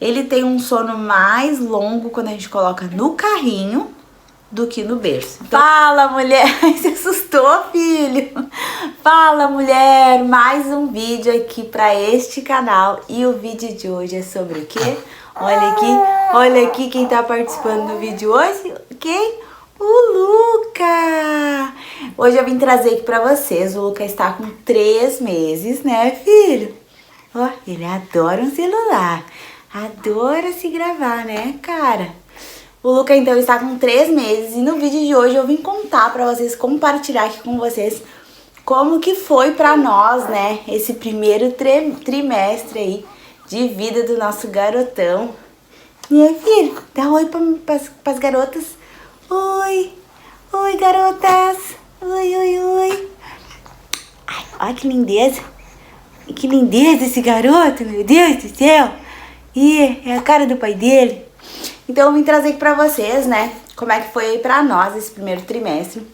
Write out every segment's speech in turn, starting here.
Ele tem um sono mais longo quando a gente coloca no carrinho do que no berço. Então... Fala, mulher! Se assustou, filho? Fala, mulher! Mais um vídeo aqui para este canal. E o vídeo de hoje é sobre o quê? Olha aqui quem tá participando do vídeo hoje. Quem? O Luca! Hoje eu vim trazer aqui pra vocês. O Luca está com 3 meses, né, filho? Ó, ele adora um celular. Adora se gravar, né, cara? O Luca, então, está com 3 meses. E no vídeo de hoje eu vim contar pra vocês, compartilhar aqui com vocês como que foi pra nós, né, esse primeiro trimestre aí de vida do nosso garotão. E aí, filho, dá oi pras garotas. Oi, oi, garotas. Oi. Ai, olha que lindeza. Que lindeza esse garoto, meu Deus do céu. Ih, é a cara do pai dele. Então eu vim trazer aqui pra vocês, né, como é que foi aí pra nós esse primeiro trimestre.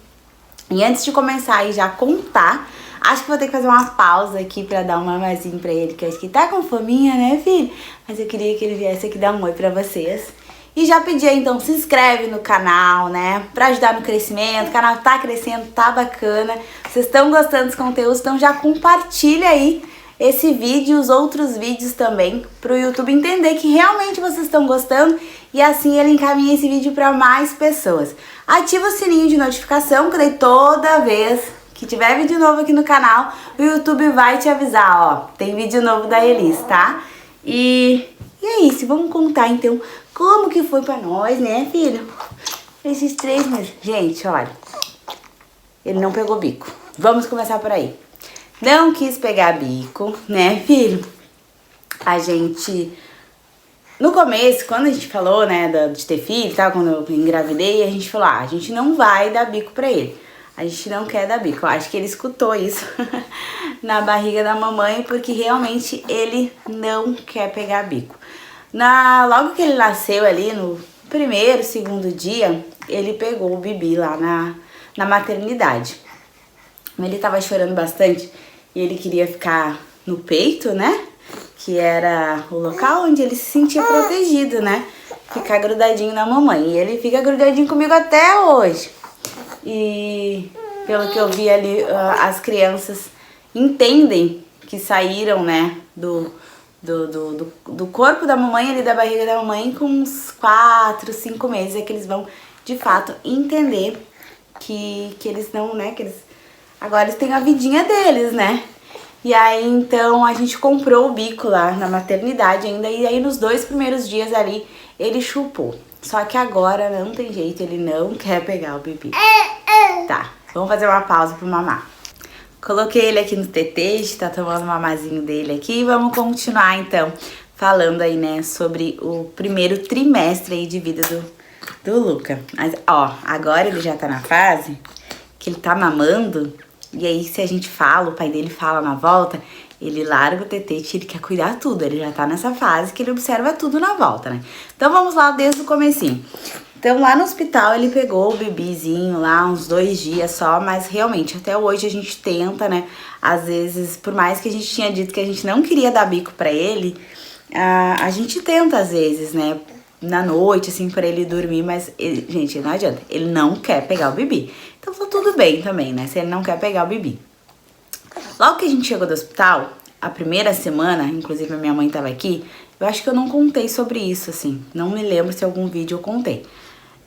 E antes de começar aí já contar, acho que vou ter que fazer uma pausa aqui pra dar um mamazinho pra ele, que acho que tá com fominha, né, filho? Mas eu queria que ele viesse aqui dar um oi pra vocês. E já pedi aí, então, se inscreve no canal, né, pra ajudar no crescimento. O canal tá crescendo, tá bacana. Vocês estão gostando dos conteúdos, então já compartilha aí esse vídeo e os outros vídeos também, pro YouTube entender que realmente vocês estão gostando e assim ele encaminha esse vídeo para mais pessoas. Ativa o sininho de notificação, que daí toda vez que tiver vídeo novo aqui no canal, o YouTube vai te avisar, ó, tem vídeo novo da Elis, tá? E é isso, vamos contar então como que foi pra nós, né, filho? Esses 3 meses. Gente, olha, ele não pegou bico. Vamos começar por aí. Não quis pegar bico, né, filho? A gente... No começo, quando a gente falou, né, de ter filho e tal, quando eu engravidei, a gente falou, a gente não vai dar bico pra ele. A gente não quer dar bico. Eu acho que ele escutou isso na barriga da mamãe, porque realmente ele não quer pegar bico. Logo que ele nasceu ali, no primeiro, segundo dia, ele pegou o Bibi lá na maternidade. Ele tava chorando bastante e ele queria ficar no peito, né? Que era o local onde ele se sentia protegido, né? Ficar grudadinho na mamãe. E ele fica grudadinho comigo até hoje. E pelo que eu vi ali, as crianças entendem que saíram, né, do corpo da mamãe, ali da barriga da mamãe, com uns 4, 5 meses. É que eles vão, de fato, entender que eles não, né, que eles... Agora eles têm a vidinha deles, né? E aí, então, a gente comprou o bico lá na maternidade ainda. E aí, nos 2 primeiros dias ali, ele chupou. Só que agora não tem jeito, ele não quer pegar o bebê. Tá, vamos fazer uma pausa pro mamar. Coloquei ele aqui no tetê, a gente tá tomando o mamazinho dele aqui. E vamos continuar, então, falando aí, né, sobre o primeiro trimestre aí de vida do Luca. Mas, ó, agora ele já tá na fase que ele tá mamando. E aí, se a gente fala, o pai dele fala na volta, ele larga o tetete, ele quer cuidar tudo. Ele já tá nessa fase que ele observa tudo na volta, né? Então, vamos lá desde o comecinho. Então, lá no hospital, ele pegou o bebezinho lá, uns 2 dias só, mas realmente, até hoje a gente tenta, né? Às vezes, por mais que a gente tinha dito que a gente não queria dar bico pra ele, a gente tenta às vezes, né? Na noite, assim, pra ele dormir, mas, gente, não adianta. Ele não quer pegar o bebê. Então, tá tudo bem também, né? Se ele não quer pegar o bebê. Logo que a gente chegou do hospital, a primeira semana, inclusive a minha mãe tava aqui, eu acho que eu não contei sobre isso, assim. Não me lembro se algum vídeo eu contei.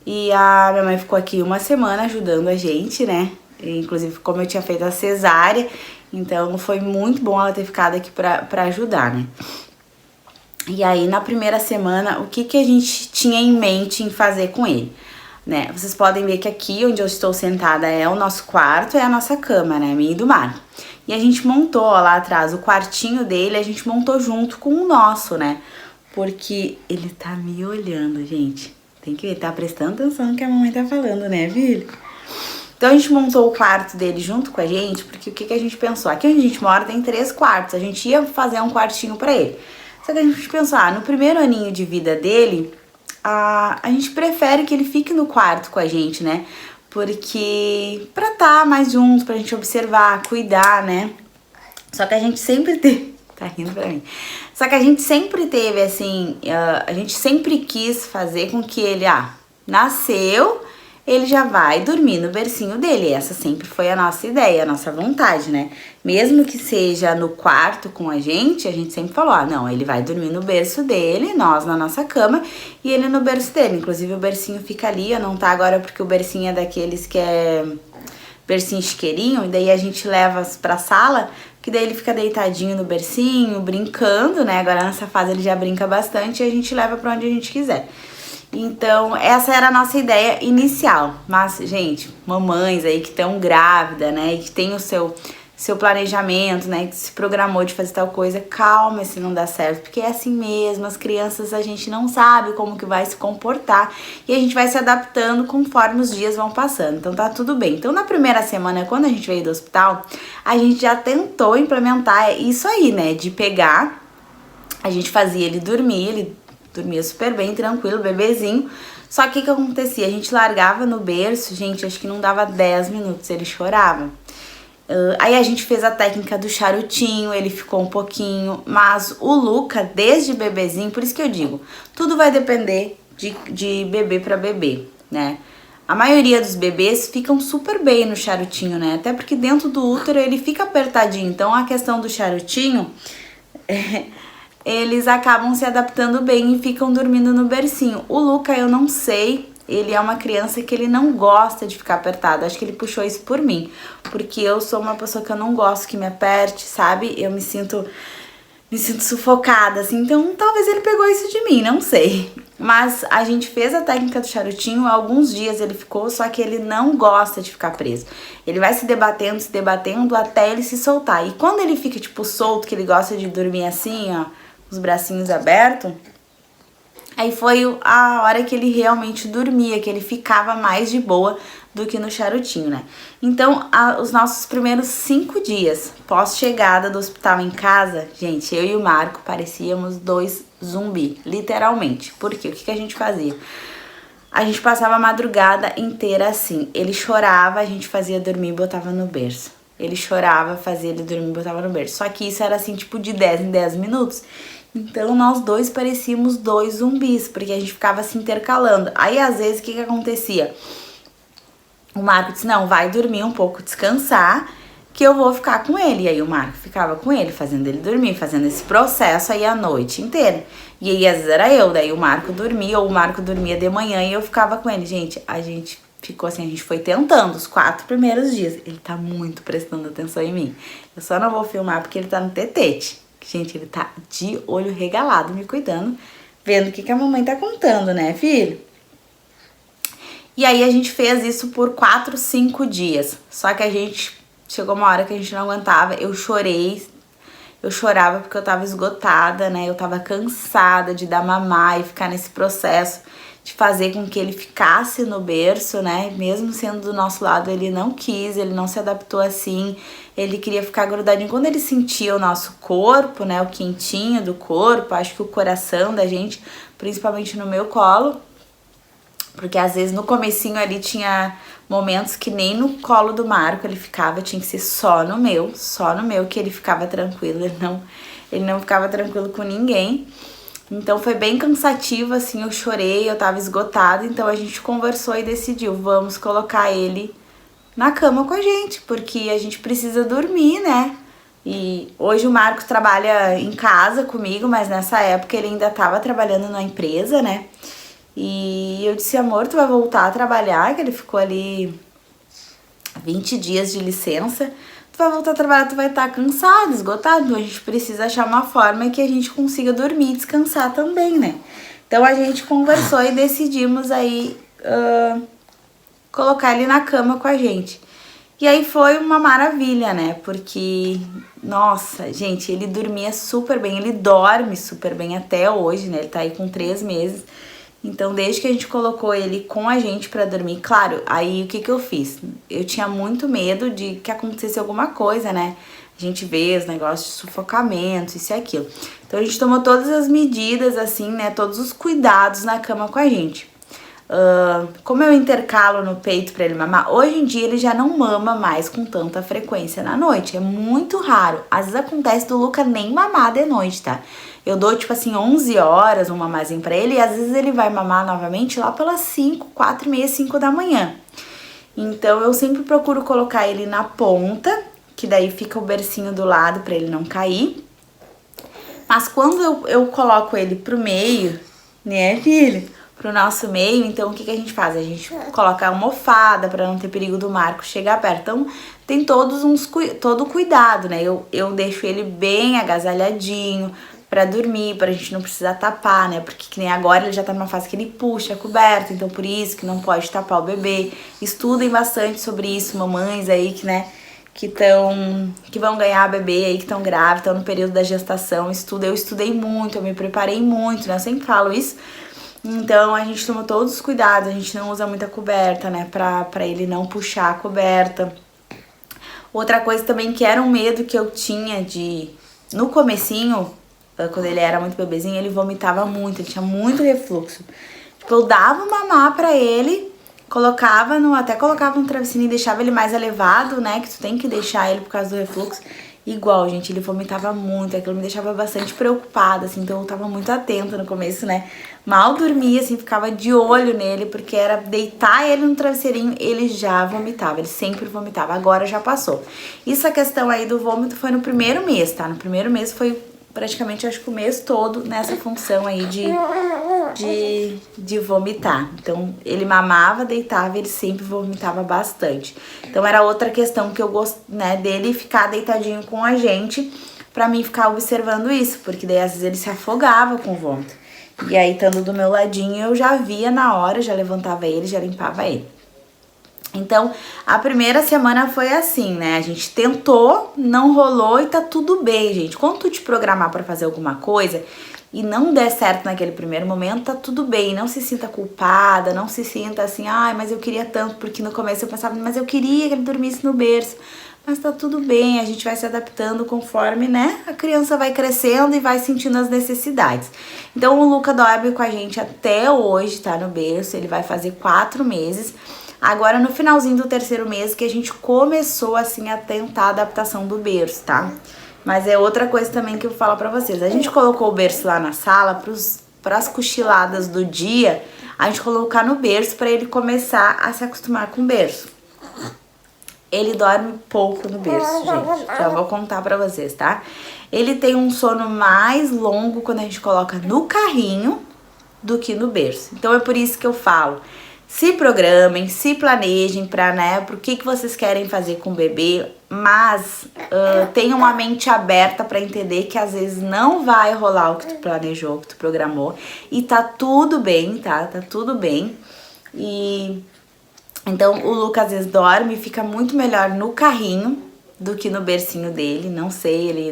E a minha mãe ficou aqui 1 semana ajudando a gente, né? E, inclusive, como eu tinha feito a cesárea, então foi muito bom ela ter ficado aqui pra ajudar, né? E aí, na primeira semana, o que a gente tinha em mente em fazer com ele, né? Vocês podem ver que aqui, onde eu estou sentada, é o nosso quarto, é a nossa cama, né? Minha e do Marco. E a gente montou, ó, lá atrás, o quartinho dele, a gente montou junto com o nosso, né? Porque ele tá me olhando, gente. Tem que ver, tá prestando atenção no que a mamãe tá falando, né, filho? Então, a gente montou o quarto dele junto com a gente, porque o que a gente pensou? Aqui onde a gente mora tem 3 quartos, a gente ia fazer um quartinho pra ele. Só que a gente pensou, no primeiro aninho de vida dele, a gente prefere que ele fique no quarto com a gente, né? Porque pra estar mais junto, pra gente observar, cuidar, né? Só que a gente sempre teve Tá rindo pra mim. Só que a gente sempre teve, assim, a gente sempre quis fazer com que ele, nasceu, ele já vai dormir no bercinho dele. Essa sempre foi a nossa ideia, a nossa vontade, né? Mesmo que seja no quarto com a gente sempre falou, não, ele vai dormir no berço dele, nós na nossa cama e ele no berço dele. Inclusive o bercinho fica ali, não tá agora porque o bercinho é daqueles que é bercinho chiqueirinho, e daí a gente leva pra sala, que daí ele fica deitadinho no bercinho, brincando, né? Agora nessa fase ele já brinca bastante e a gente leva pra onde a gente quiser. Então, essa era a nossa ideia inicial. Mas, gente, mamães aí que estão grávidas, né? E que tem o seu planejamento, né? Que se programou de fazer tal coisa, calma se não dá certo. Porque é assim mesmo, as crianças a gente não sabe como que vai se comportar. E a gente vai se adaptando conforme os dias vão passando. Então, tá tudo bem. Então, na primeira semana, quando a gente veio do hospital, a gente já tentou implementar isso aí, né? De pegar, a gente fazia ele dormir, ele dormia super bem, tranquilo, bebezinho. Só que o que acontecia? A gente largava no berço, gente, acho que não dava 10 minutos, ele chorava. Aí a gente fez a técnica do charutinho, ele ficou um pouquinho, mas o Luca, desde bebezinho, por isso que eu digo, tudo vai depender de bebê pra bebê, né? A maioria dos bebês ficam super bem no charutinho, né? Até porque dentro do útero ele fica apertadinho, então a questão do charutinho eles acabam se adaptando bem e ficam dormindo no bercinho. O Luca, eu não sei, ele é uma criança que ele não gosta de ficar apertado. Acho que ele puxou isso por mim, porque eu sou uma pessoa que eu não gosto que me aperte, sabe? Eu me sinto sufocada, assim. Então, talvez ele pegou isso de mim, não sei. Mas a gente fez a técnica do charutinho, alguns dias ele ficou, só que ele não gosta de ficar preso. Ele vai se debatendo até ele se soltar. E quando ele fica, tipo, solto, que ele gosta de dormir assim, ó, os bracinhos abertos, aí foi a hora que ele realmente dormia, que ele ficava mais de boa do que no charutinho, né? Então, os nossos primeiros 5 dias pós-chegada do hospital em casa, gente, eu e o Marco parecíamos 2 zumbi, literalmente. Por quê? O que a gente fazia? A gente passava a madrugada inteira assim. Ele chorava, a gente fazia dormir e botava no berço. Ele chorava, fazia ele dormir e botava no berço. Só que isso era assim, tipo, de 10 em 10 minutos. Então, nós dois parecíamos 2 zumbis, porque a gente ficava se intercalando. Aí, às vezes, o que acontecia? O Marco disse, não, vai dormir um pouco, descansar, que eu vou ficar com ele. E aí, o Marco ficava com ele, fazendo ele dormir, fazendo esse processo aí a noite inteira. E aí, às vezes, era eu, daí o Marco dormia, ou o Marco dormia de manhã e eu ficava com ele. Gente, a gente ficou assim, a gente foi tentando os 4 primeiros dias. Ele tá muito prestando atenção em mim. Eu só não vou filmar porque ele tá no tetete. Gente, ele tá de olho regalado, me cuidando, vendo o que a mamãe tá contando, né, filho? E aí a gente fez isso por 4, 5 dias. Só que a gente, chegou uma hora que a gente não aguentava, eu chorava porque eu tava esgotada, né? Eu tava cansada de dar mamar e ficar nesse processo de fazer com que ele ficasse no berço, né? Mesmo sendo do nosso lado, ele não quis, ele não se adaptou assim. Ele queria ficar grudadinho. Quando ele sentia o nosso corpo, né? O quentinho do corpo, acho que o coração da gente, principalmente no meu colo, porque às vezes no comecinho ali tinha momentos que nem no colo do Marco ele ficava, tinha que ser só no meu que ele ficava tranquilo, ele não ficava tranquilo com ninguém. Então foi bem cansativo, assim, eu chorei, eu tava esgotada, então a gente conversou e decidiu, vamos colocar ele na cama com a gente, porque a gente precisa dormir, né? E hoje o Marcos trabalha em casa comigo, mas nessa época ele ainda tava trabalhando na empresa, né? E eu disse, amor, tu vai voltar a trabalhar, que ele ficou ali 20 dias de licença, tu vai voltar a trabalhar, tu vai estar cansado, esgotado, então a gente precisa achar uma forma que a gente consiga dormir e descansar também, né? Então a gente conversou e decidimos aí colocar ele na cama com a gente. E aí foi uma maravilha, né? Porque, nossa, gente, ele dormia super bem, ele dorme super bem até hoje, né? Ele tá aí com 3 meses. Então, desde que a gente colocou ele com a gente pra dormir, claro, aí o que eu fiz? Eu tinha muito medo de que acontecesse alguma coisa, né? A gente vê os negócios de sufocamento, isso e aquilo. Então, a gente tomou todas as medidas, assim, né? Todos os cuidados na cama com a gente. como eu intercalo no peito pra ele mamar, hoje em dia ele já não mama mais com tanta frequência na noite, é muito raro. Às vezes acontece do Luca nem mamar de noite, tá? Eu dou tipo assim 11 horas um mamazinho pra ele e às vezes ele vai mamar novamente lá pelas 5, 4 e meia, 5 da manhã. Então eu sempre procuro colocar ele na ponta, que daí fica o bercinho do lado pra ele não cair. Mas quando eu coloco ele pro meio, né, filho? Pro nosso meio, então o que a gente faz? A gente coloca a almofada pra não ter perigo do Marco chegar perto. Então tem todo cuidado, né? Eu deixo ele bem agasalhadinho pra dormir, pra gente não precisar tapar, né? Porque que nem agora ele já tá numa fase que ele puxa a coberta, então por isso que não pode tapar o bebê. Estudem bastante sobre isso, mamães aí que, né, que vão ganhar bebê aí, que estão grávidas, estão no período da gestação. Eu estudei muito, eu me preparei muito, né? Eu sempre falo isso. Então a gente toma todos os cuidados, a gente não usa muita coberta, né, pra ele não puxar a coberta. Outra coisa também que era um medo que eu tinha no comecinho, quando ele era muito bebezinho, ele vomitava muito, ele tinha muito refluxo. Tipo, eu dava mamar pra ele, até colocava no travesseirinho e deixava ele mais elevado, né, que tu tem que deixar ele por causa do refluxo. Igual, gente, ele vomitava muito, aquilo me deixava bastante preocupada, assim, então eu tava muito atenta no começo, né? Mal dormia, assim, ficava de olho nele, porque era deitar ele no travesseirinho, ele já vomitava, ele sempre vomitava, agora já passou. Isso, a questão aí do vômito foi no primeiro mês, tá? No primeiro mês foi praticamente, acho que o mês todo nessa função aí de vomitar. Então, ele mamava, deitava, ele sempre vomitava bastante. Então, era outra questão que eu gosto, né, dele ficar deitadinho com a gente, pra mim ficar observando isso, porque daí às vezes ele se afogava com o vômito. E aí, estando do meu ladinho, eu já via na hora, já levantava ele, já limpava ele. Então, a primeira semana foi assim, né? A gente tentou, não rolou e tá tudo bem, gente. Quando tu te programar pra fazer alguma coisa e não der certo naquele primeiro momento, tá tudo bem. Não se sinta culpada, não se sinta assim, ai, mas eu queria tanto, porque no começo eu pensava, mas eu queria que ele dormisse no berço. Mas tá tudo bem, a gente vai se adaptando conforme, né, a criança vai crescendo e vai sentindo as necessidades. Então, o Luca dorme com a gente até hoje, tá no berço, ele vai fazer 4 meses. Agora, no finalzinho do 3º mês, que a gente começou, assim, a tentar a adaptação do berço, tá? Mas é outra coisa também que eu vou falar pra vocês. A gente colocou o berço lá na sala pras cochiladas do dia, a gente colocar no berço pra ele começar a se acostumar com o berço. Ele dorme pouco no berço, gente. Já vou contar pra vocês, tá? Ele tem um sono mais longo quando a gente coloca no carrinho do que no berço. Então é por isso que eu falo, se programem, se planejem pra, né, pro que vocês querem fazer com o bebê, mas tenham uma mente aberta pra entender que às vezes não vai rolar o que tu planejou, o que tu programou, e tá tudo bem, tá? Tá tudo bem. E então o Luca às vezes dorme e fica muito melhor no carrinho do que no bercinho dele, não sei, ele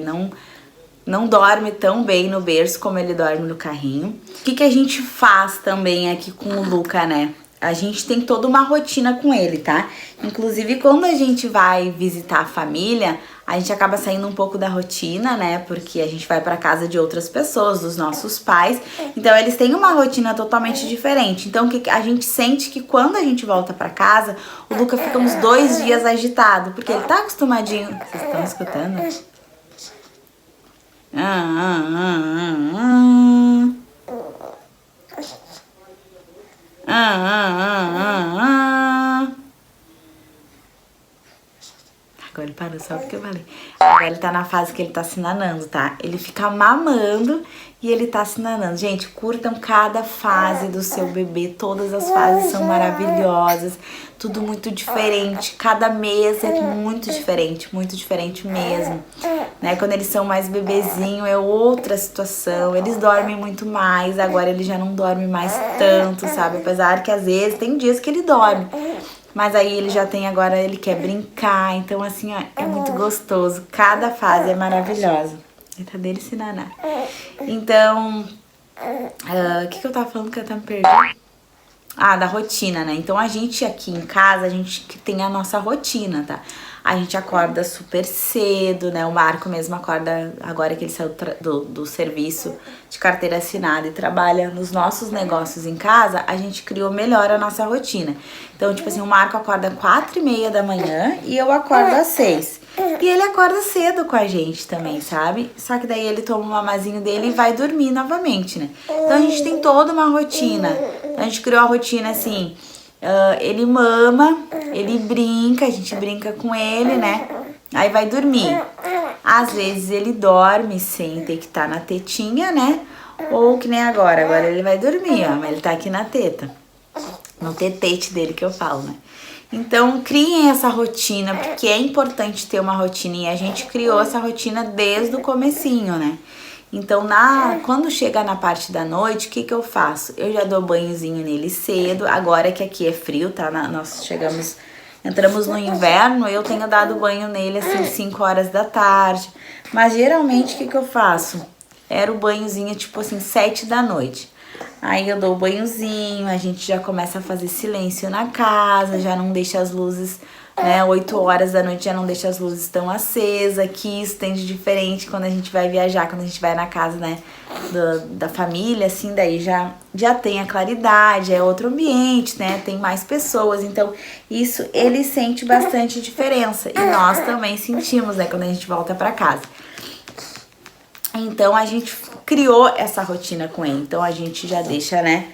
não dorme tão bem no berço como ele dorme no carrinho. O que a gente faz também aqui com o Luca, né? A gente tem toda uma rotina com ele, tá? Inclusive, quando a gente vai visitar a família, a gente acaba saindo um pouco da rotina, né? Porque a gente vai pra casa de outras pessoas, dos nossos pais. Então, eles têm uma rotina totalmente diferente. Então, a gente sente que quando a gente volta pra casa, o Luca fica uns 2 dias agitado, porque ele tá acostumadinho... Vocês estão escutando? Agora ele parou só porque eu falei. Agora ele tá na fase que ele tá se nanando, tá? Ele fica mamando e ele tá se nanando. Gente, curtam cada fase do seu bebê. Todas as fases são maravilhosas. Tudo muito diferente. Cada mês é muito diferente mesmo. Né? Quando eles são mais bebezinho é outra situação. Eles dormem muito mais. Agora ele já não dorme mais tanto, sabe? Apesar que às vezes tem dias que ele dorme. Mas aí ele já tem agora, ele quer brincar. Então assim, ó, é muito gostoso. Cada fase é maravilhosa. Ele tá dele se nanar. Então, o que eu tava falando que eu até me perdi? da rotina, né? Então a gente aqui em casa, a gente tem a nossa rotina, tá? A gente acorda super cedo, né? O Marco mesmo acorda agora que ele saiu do serviço de carteira assinada e trabalha nos nossos negócios em casa, a gente criou melhor a nossa rotina. Então, tipo assim, o Marco acorda 4h30 da manhã e eu acordo às 6. E ele acorda cedo com a gente também, sabe? Só que daí ele toma o mamazinho dele e vai dormir novamente, né? Então a gente tem toda uma rotina. A gente criou a rotina assim... ele mama, ele brinca, a gente brinca com ele, né? Aí vai dormir. Às vezes ele dorme sem ter que estar na tetinha, né? Ou que nem agora ele vai dormir, ó, mas ele tá aqui na teta. No tetete dele que eu falo, né? Então, criem essa rotina, porque é importante ter uma rotina. E a gente criou essa rotina desde o comecinho, né? Então, quando chega na parte da noite, o que eu faço? Eu já dou banhozinho nele cedo. Agora que aqui é frio, tá? Nós entramos no inverno, eu tenho dado banho nele assim 5 horas da tarde. Mas geralmente o que eu faço? Era o banhozinho tipo assim 7 da noite. Aí eu dou o banhozinho, a gente já começa a fazer silêncio na casa, já não deixa as luzes, né, 8 horas da noite já não deixa as luzes tão acesas, que isso tem de diferente quando a gente vai viajar, quando a gente vai na casa, né, da família, assim, daí já tem a claridade, é outro ambiente, né, tem mais pessoas, então isso ele sente bastante diferença e nós também sentimos, né, quando a gente volta pra casa. Então a gente criou essa rotina com ele, então a gente já deixa, né,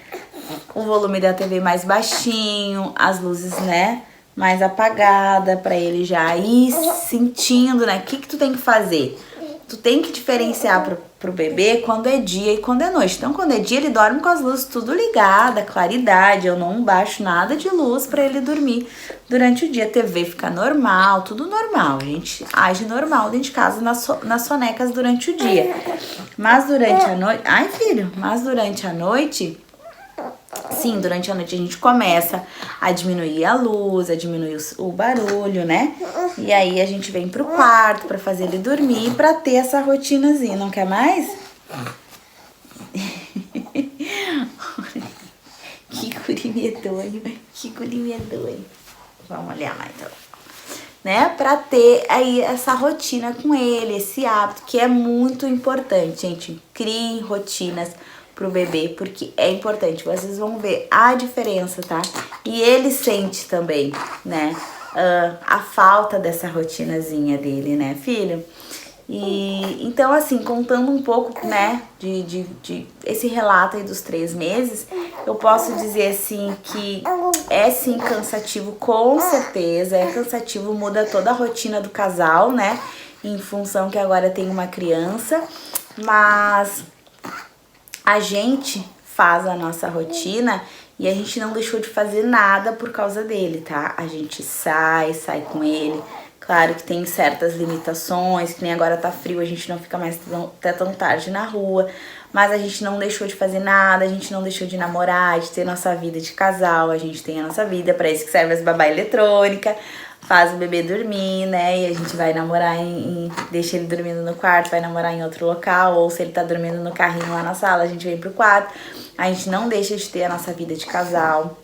o volume da TV mais baixinho, as luzes, né, mais apagada, pra ele já ir sentindo, né? O que tu tem que fazer? Tu tem que diferenciar pro bebê quando é dia e quando é noite. Então, quando é dia, ele dorme com as luzes tudo ligada, claridade. Eu não baixo nada de luz pra ele dormir durante o dia. A TV fica normal, tudo normal. A gente age normal dentro de casa nas sonecas durante o dia. Mas durante a noite... Ai, filho! Mas durante a noite... Sim, durante a noite a gente começa a diminuir a luz, a diminuir o barulho, né? E aí a gente vem pro quarto pra fazer ele dormir, pra ter essa rotinazinha. Não quer mais? Que guri medonho, que guri medonho. Vamos olhar mais então. Né? Pra ter aí essa rotina com ele, esse hábito, que é muito importante, gente. Crie rotinas pro bebê, porque é importante, vocês vão ver a diferença, tá? E ele sente também, né, a falta dessa rotinazinha dele, né, filho? E então, assim, contando um pouco, né, de esse relato aí dos 3 meses, eu posso dizer, assim, que é, sim, cansativo, com certeza, é cansativo, muda toda a rotina do casal, né, em função que agora tem uma criança, mas... A gente faz a nossa rotina e a gente não deixou de fazer nada por causa dele, tá? A gente sai com ele. Claro que tem certas limitações, que nem agora tá frio, a gente não fica mais até tão tarde na rua. Mas a gente não deixou de fazer nada, a gente não deixou de namorar, de ter nossa vida de casal. A gente tem a nossa vida, pra isso que serve as babá eletrônica. Faz o bebê dormir, né, e a gente vai namorar deixa ele dormindo no quarto, vai namorar em outro local, ou se ele tá dormindo no carrinho lá na sala, a gente vem pro quarto. A gente não deixa de ter a nossa vida de casal,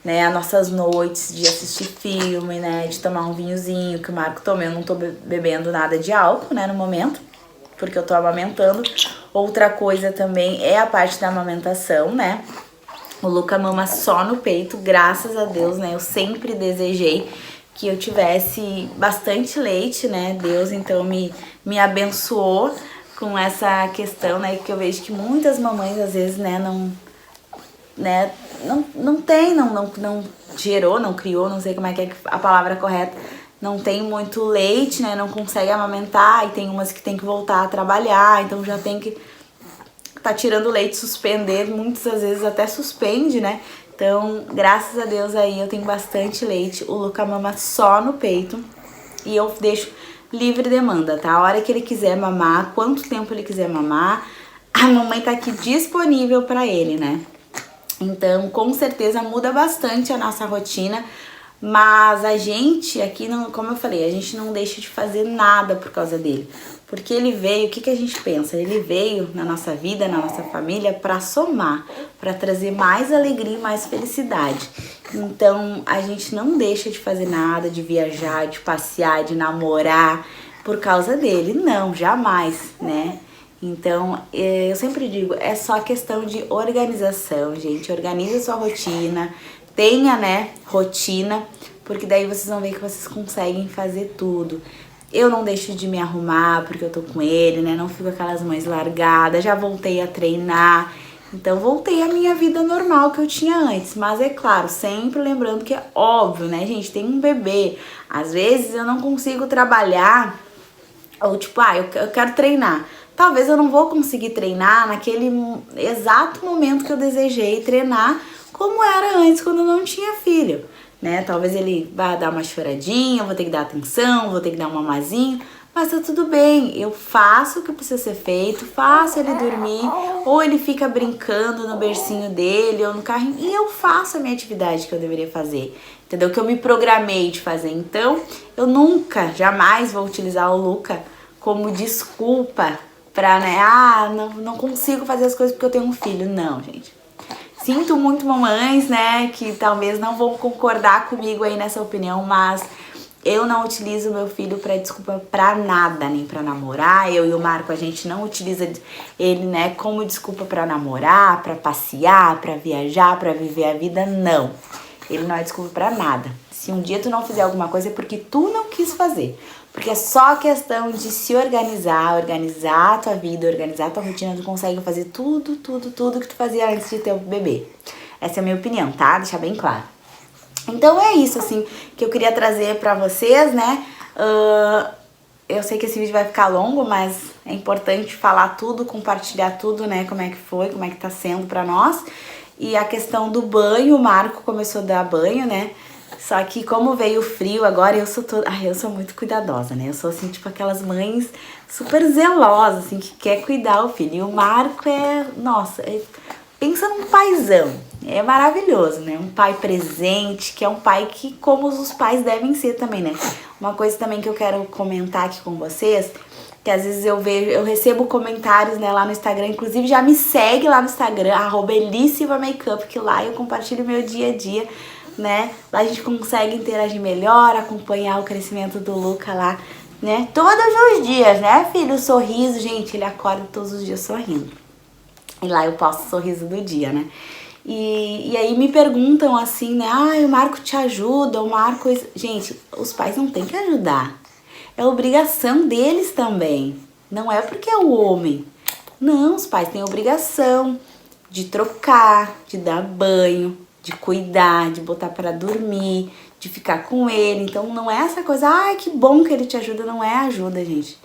né, as nossas noites de assistir filme, né, de tomar um vinhozinho, que o Marco toma. Eu não tô bebendo nada de álcool, né, no momento, porque eu tô amamentando. Outra coisa também é a parte da amamentação, né, o Luca mama só no peito, graças a Deus, né, eu sempre desejei que eu tivesse bastante leite, né, Deus então me abençoou com essa questão, né, que eu vejo que muitas mamães às vezes, né, não gerou, não criou, não sei como é que é a palavra correta, não tem muito leite, né, não consegue amamentar, e tem umas que tem que voltar a trabalhar, então já tem que tá tirando leite, suspender, muitas vezes até suspende, né. Então, graças a Deus aí eu tenho bastante leite. O Luca mama só no peito e eu deixo livre demanda, tá? A hora que ele quiser mamar, quanto tempo ele quiser mamar, a mamãe tá aqui disponível pra ele, né? Então, com certeza muda bastante a nossa rotina, mas a gente aqui, não, como eu falei, a gente não deixa de fazer nada por causa dele. Porque ele veio, o que a gente pensa? Ele veio na nossa vida, na nossa família, para somar, para trazer mais alegria e mais felicidade. Então, a gente não deixa de fazer nada, de viajar, de passear, de namorar por causa dele. Não, jamais, né? Então, eu sempre digo, é só questão de organização, gente. Organiza sua rotina, tenha, né, rotina, porque daí vocês vão ver que vocês conseguem fazer tudo. Eu não deixo de me arrumar porque eu tô com ele, né? Não fico aquelas mães largadas, já voltei a treinar. Então, voltei à minha vida normal que eu tinha antes. Mas é claro, sempre lembrando que é óbvio, né, gente? Tem um bebê. Às vezes eu não consigo trabalhar, ou tipo, eu quero treinar. Talvez eu não vou conseguir treinar naquele exato momento que eu desejei treinar, como era antes, quando eu não tinha filho, né? Talvez ele vá dar uma choradinha, eu vou ter que dar atenção, vou ter que dar um mamazinho, mas tá tudo bem, eu faço o que precisa ser feito, faço ele dormir, ou ele fica brincando no bercinho dele, ou no carrinho, e eu faço a minha atividade que eu deveria fazer, entendeu? Que eu me programei de fazer. Então, eu nunca, jamais vou utilizar o Luca como desculpa pra, né, não consigo fazer as coisas porque eu tenho um filho. Não, gente. Sinto muito mamães, né, que talvez não vão concordar comigo aí nessa opinião, mas eu não utilizo meu filho pra desculpa pra nada, nem pra namorar. Eu e o Marco, a gente não utiliza ele, né, como desculpa pra namorar, pra passear, pra viajar, pra viver a vida, não. Ele não é desculpa pra nada. Se um dia tu não fizer alguma coisa é porque tu não quis fazer. Porque é só questão de se organizar a tua vida, organizar a tua rotina, tu consegue fazer tudo que tu fazia antes de ter o bebê. Essa é a minha opinião, tá? Deixar bem claro. Então é isso, assim, que eu queria trazer pra vocês, né? Eu sei que esse vídeo vai ficar longo, mas é importante falar tudo, compartilhar tudo, né? Como é que foi, como é que tá sendo pra nós. E a questão do banho, o Marco começou a dar banho, né? Só que como veio o frio agora, eu sou muito cuidadosa, né? Eu sou assim, tipo aquelas mães super zelosas, assim, que quer cuidar o filho. E o Marco nossa, pensa num paizão. É maravilhoso, né? Um pai presente, que é um pai que como os pais devem ser também, né? Uma coisa também que eu quero comentar aqui com vocês, que às vezes eu recebo comentários, né, lá no Instagram, inclusive já me segue lá no Instagram, @elissivamake-up, que lá eu compartilho meu dia a dia, né? Lá a gente consegue interagir melhor, acompanhar o crescimento do Luca lá, né? Todos os dias, né, filho? O sorriso, gente, ele acorda todos os dias sorrindo. E lá eu posto o sorriso do dia, né? E aí me perguntam assim, né? O Marco te ajuda, o Marco... Gente, os pais não têm que ajudar. É obrigação deles também. Não é porque é o homem. Não, os pais têm obrigação de trocar, de dar banho, de cuidar, de botar para dormir, de ficar com ele. Então não é essa coisa, que bom que ele te ajuda. Não é ajuda, gente.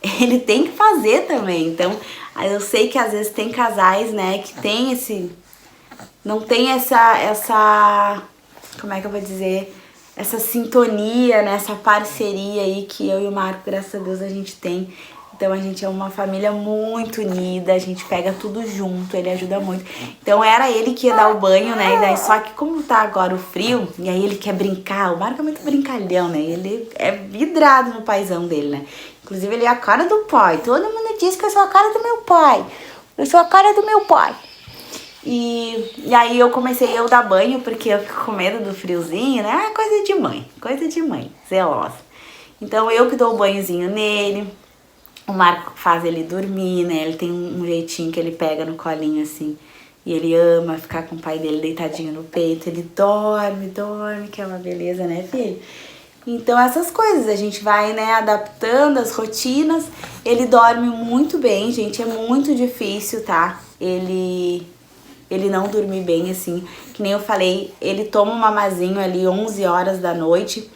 Ele tem que fazer também. Então, eu sei que às vezes tem casais, né, que tem esse... Não tem essa... Como é que eu vou dizer? Essa sintonia, né, essa parceria aí que eu e o Marco, graças a Deus, a gente tem. Então a gente é uma família muito unida, a gente pega tudo junto, ele ajuda muito. Então era ele que ia dar o banho, né? E daí, só que como tá agora o frio, e aí ele quer brincar, o Marco é muito brincalhão, né? Ele é vidrado no paizão dele, né? Inclusive ele é a cara do pai. Todo mundo diz que eu sou a cara do meu pai. Eu sou a cara do meu pai. E aí eu comecei a dar banho, porque eu fico com medo do friozinho, né? Coisa de mãe, zelosa. Então eu que dou o banhozinho nele. O Marco faz ele dormir, né? Ele tem um jeitinho que ele pega no colinho assim. E ele ama ficar com o pai dele deitadinho no peito. Ele dorme, que é uma beleza, né, filho? Então essas coisas, a gente vai, né, adaptando as rotinas. Ele dorme muito bem, gente. É muito difícil, tá? Ele não dormir bem, assim. Que nem eu falei, ele toma um mamazinho ali 11 horas da noite.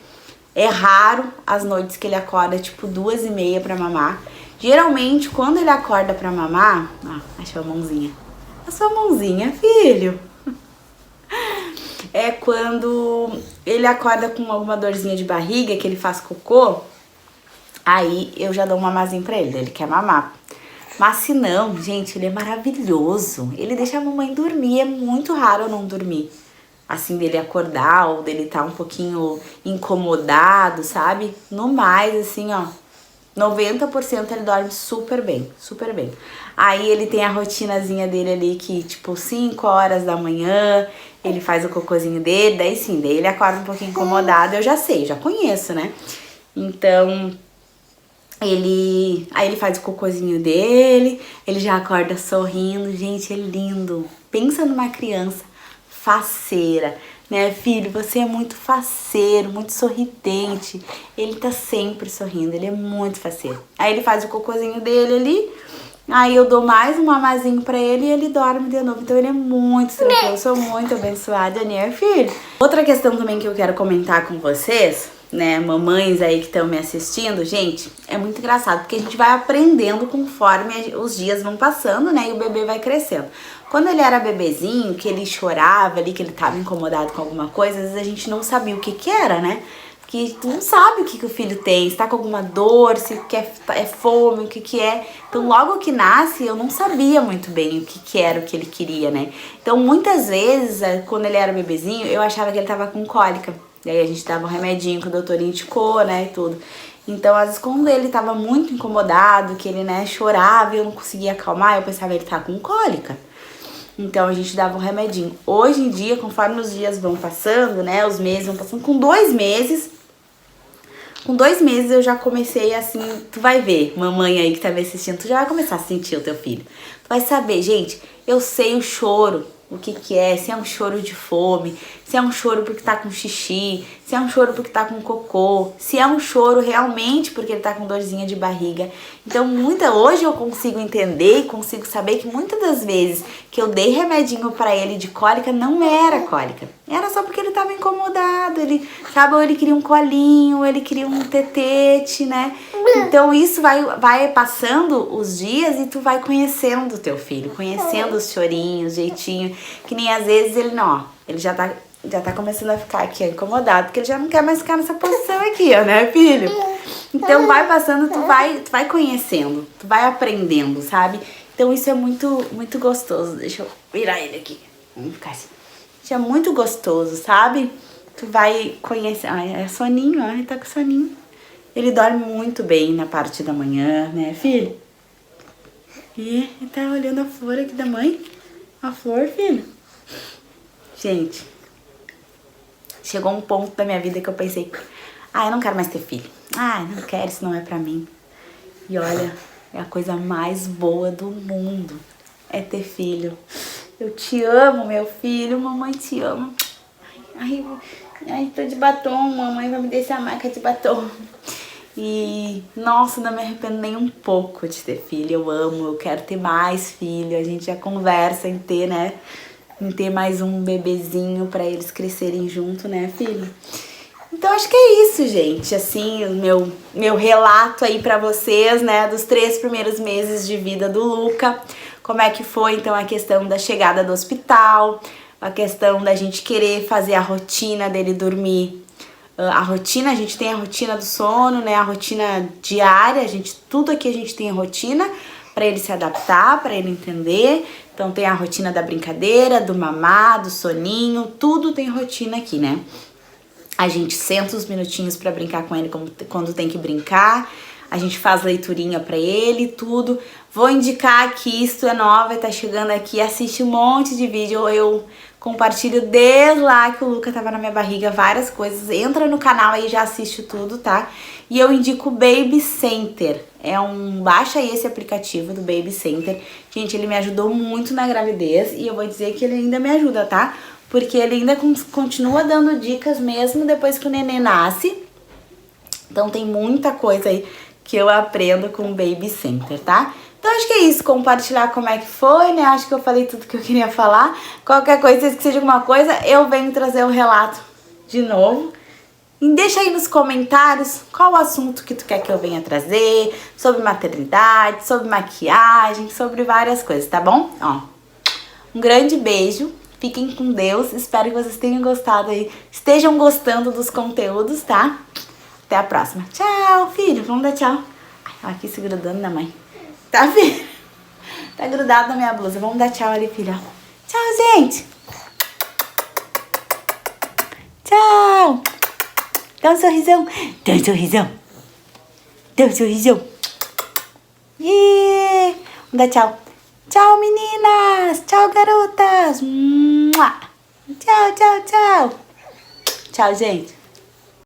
É raro as noites que ele acorda, tipo, 2h30 pra mamar. Geralmente, quando ele acorda pra mamar... achou a mãozinha. A sua mãozinha, filho. É quando ele acorda com alguma dorzinha de barriga, que ele faz cocô. Aí, eu já dou um mamazinho pra ele, ele quer mamar. Mas se não, gente, ele é maravilhoso. Ele deixa a mamãe dormir, é muito raro eu não dormir. Assim, dele acordar ou dele estar um pouquinho incomodado, sabe? No mais, assim, ó, 90% ele dorme super bem, super bem. Aí ele tem a rotinazinha dele ali que, tipo, 5 horas da manhã, ele faz o cocôzinho dele, daí sim, daí ele acorda um pouquinho incomodado, eu já sei, já conheço, né? Então, aí ele faz o cocôzinho dele, ele já acorda sorrindo, gente, é lindo. Pensa numa criança faceira, né, filho? Você é muito faceiro, muito sorridente. Ele tá sempre sorrindo, ele é muito faceiro. Aí ele faz o cocôzinho dele ali, aí eu dou mais um mamazinho pra ele e ele dorme de novo. Então ele é muito tranquilo, eu sou muito abençoada, né, filho? Outra questão também que eu quero comentar com vocês, né, mamães aí que estão me assistindo, gente, é muito engraçado, porque a gente vai aprendendo conforme os dias vão passando, né, e o bebê vai crescendo. Quando ele era bebezinho, que ele chorava ali, que ele tava incomodado com alguma coisa, às vezes a gente não sabia o que que era, né, porque tu não sabe o que que o filho tem, se tá com alguma dor, se quer, é fome, o que que é. Então, logo que nasce, eu não sabia muito bem o que que era o que ele queria, né. Então, muitas vezes, quando ele era bebezinho, eu achava que ele tava com cólica. E aí a gente dava um remedinho que o doutor indicou, né, e tudo. Então, às vezes, quando ele tava muito incomodado, que ele, né, chorava e eu não conseguia acalmar, eu pensava, ele tá com cólica. Então, a gente dava um remedinho. Hoje em dia, conforme os dias vão passando, né, os meses vão passando, com 2 meses eu já comecei assim, tu vai ver, mamãe aí que tá me assistindo, tu já vai começar a sentir o teu filho. Tu vai saber, gente, eu sei o choro, o que que é, se é um choro de fome, se é um choro porque tá com xixi, se é um choro porque tá com cocô, se é um choro realmente porque ele tá com dorzinha de barriga. Então, hoje eu consigo entender e consigo saber que muitas das vezes que eu dei remedinho pra ele de cólica, não era cólica. Era só porque ele tava incomodado, ele, sabe, ou ele queria um colinho, ou ele queria um tetete, né? Então isso vai passando os dias e tu vai conhecendo o teu filho, conhecendo os chorinhos, jeitinho, que nem às vezes ele não, ó, ele já tá começando a ficar aqui ó, incomodado, porque ele já não quer mais ficar nessa posição aqui, ó, né, filho? Então vai passando, tu vai conhecendo, tu vai aprendendo, sabe? Então isso é muito, muito gostoso. Deixa eu virar ele aqui, vamos ficar assim. Isso é muito gostoso, sabe? Tu vai conhecer, ai, é soninho, ó, ele tá com soninho. Ele dorme muito bem na parte da manhã, né, filho? E ele tá olhando a flor aqui da mãe. A flor, filho. Gente, chegou um ponto da minha vida que eu pensei, eu não quero mais ter filho. Não quero, isso não é pra mim. E olha, é a coisa mais boa do mundo, é ter filho. Eu te amo, meu filho, mamãe te ama. Ai, tô de batom, mamãe vai me deixar a marca de batom. E, nossa, não me arrependo nem um pouco de ter filho. Eu amo, eu quero ter mais filho. A gente já conversa em ter, né? Em ter mais um bebezinho pra eles crescerem junto, né, filho? Então, acho que é isso, gente. Assim, o meu relato aí pra vocês, né? Dos 3 primeiros meses de vida do Luca. Como é que foi, então, a questão da chegada do hospital. A questão da gente querer fazer a rotina dele dormir. A gente tem a rotina do sono, né? A rotina diária, tudo aqui a gente tem a rotina para ele se adaptar, para ele entender. Então tem a rotina da brincadeira, do mamar, do soninho, tudo tem rotina aqui, né? A gente senta uns minutinhos para brincar com ele quando tem que brincar. A gente faz leiturinha para ele, tudo. Vou indicar que isto é nova, tá chegando aqui, assiste um monte de vídeo. Eu compartilho desde lá que o Luca tava na minha barriga, várias coisas. Entra no canal aí e já assiste tudo, tá? E eu indico o Baby Center. Baixa aí esse aplicativo do Baby Center. Gente, ele me ajudou muito na gravidez e eu vou dizer que ele ainda me ajuda, tá? Porque ele ainda continua dando dicas mesmo depois que o neném nasce. Então tem muita coisa aí que eu aprendo com o Baby Center, tá? Então acho que é isso, compartilhar como é que foi, né? Acho que eu falei tudo que eu queria falar. Qualquer coisa, se esquecer de alguma coisa, eu venho trazer o relato de novo. E deixa aí nos comentários qual o assunto que tu quer que eu venha trazer, sobre maternidade, sobre maquiagem, sobre várias coisas, tá bom? Ó, um grande beijo, fiquem com Deus, espero que vocês tenham gostado aí, estejam gostando dos conteúdos, tá? Até a próxima. Tchau, filho, vamos dar tchau. Ai, aqui se grudando na mãe. Tá, filho? Tá grudado na minha blusa, vamos dar tchau ali, filha. Tchau, gente. Tchau. Dá um sorrisão. Dá um sorrisão. Dá um sorrisão. Vamos dar tchau. Tchau, meninas. Tchau, garotas. Tchau, tchau, tchau. Tchau, gente.